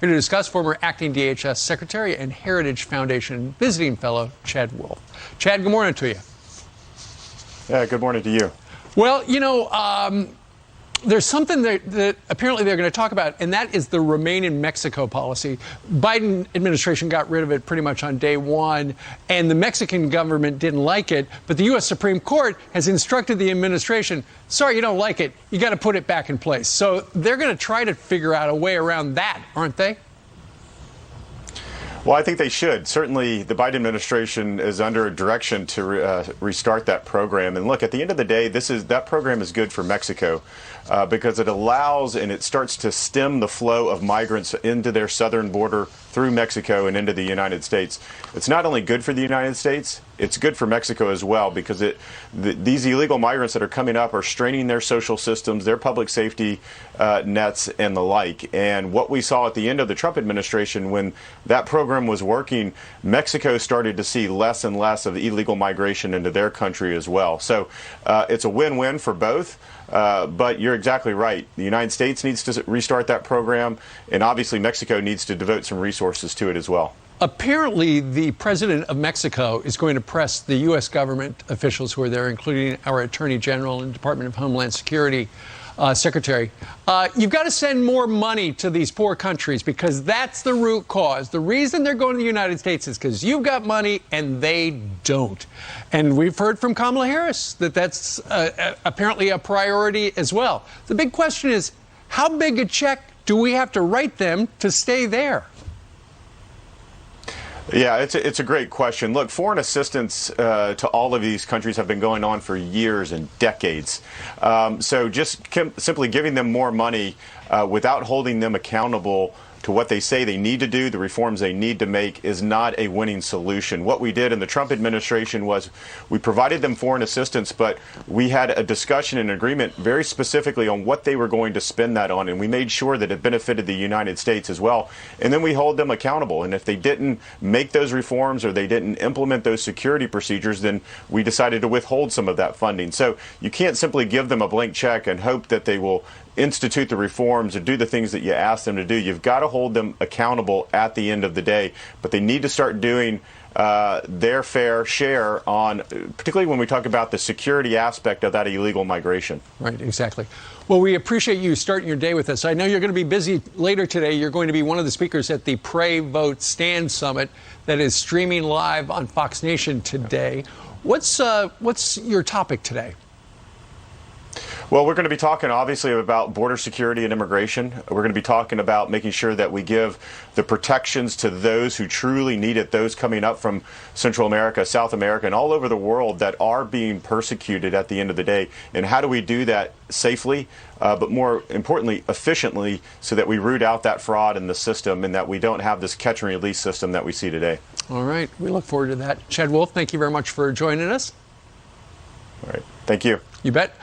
Here to discuss, former acting DHS Secretary and Heritage Foundation visiting fellow Chad Wolf. Chad, good morning to you. Yeah, good morning to you. Well, there's something that apparently they're going to talk about, and that is the Remain in Mexico policy. Biden administration got rid of it pretty much on day one, and the Mexican government didn't like it, but the U.S. Supreme Court has instructed the administration, sorry, you don't like it, you got to put it back in place. So they're going to try to figure out a way around that, aren't they? Well, I think they should. Certainly, the Biden administration is under a direction to restart that program. And look, at the end of the day, that program is good for Mexico because it allows and it starts to stem the flow of migrants into their southern border through Mexico and into the United States. It's not only good for the United States, it's good for Mexico as well, because these illegal migrants that are coming up are straining their social systems, their public safety nets, and the like. And what we saw at the end of the Trump administration, when that program was working, Mexico started to see less and less of illegal migration into their country as well. So it's a win-win for both. But you're exactly right. The United States needs to restart that program, and obviously Mexico needs to devote some resources to it as well. Apparently, the president of Mexico is going to press the U.S. government officials who are there, including our Attorney General and Department of Homeland Security Secretary. You've got to send more money to these poor countries because that's the root cause. The reason they're going to the United States is because you've got money and they don't. And we've heard from Kamala Harris that that's apparently a priority as well. The big question is, how big a check do we have to write them to stay there? Yeah, it's a great question. Look, foreign assistance to all of these countries have been going on for years and decades. So just simply giving them more money without holding them accountable to what they say they need to do, the reforms they need to make, is not a winning solution. What we did in the Trump administration was we provided them foreign assistance, but we had a discussion and agreement very specifically on what they were going to spend that on, and we made sure that it benefited the United States as well. And then we hold them accountable. And if they didn't make those reforms or they didn't implement those security procedures, then we decided to withhold some of that funding. So you can't simply give them a blank check and hope that they will institute the reforms or do the things that you ask them to do. You've got to hold them accountable at the end of the day, but they need to start doing their fair share on, particularly when we talk about the security aspect of that illegal migration. Right, exactly. Well, we appreciate you starting your day with us. I know you're going to be busy later today. You're going to be one of the speakers at the Pray, Vote, Stand Summit that is streaming live on Fox Nation today. What's your topic today? Well, we're going to be talking, obviously, about border security and immigration. We're going to be talking about making sure that we give the protections to those who truly need it, those coming up from Central America, South America, and all over the world that are being persecuted at the end of the day. And how do we do that safely, but more importantly, efficiently, so that we root out that fraud in the system and that we don't have this catch and release system that we see today. All right. We look forward to that. Chad Wolf, thank you very much for joining us. All right. Thank you. You bet.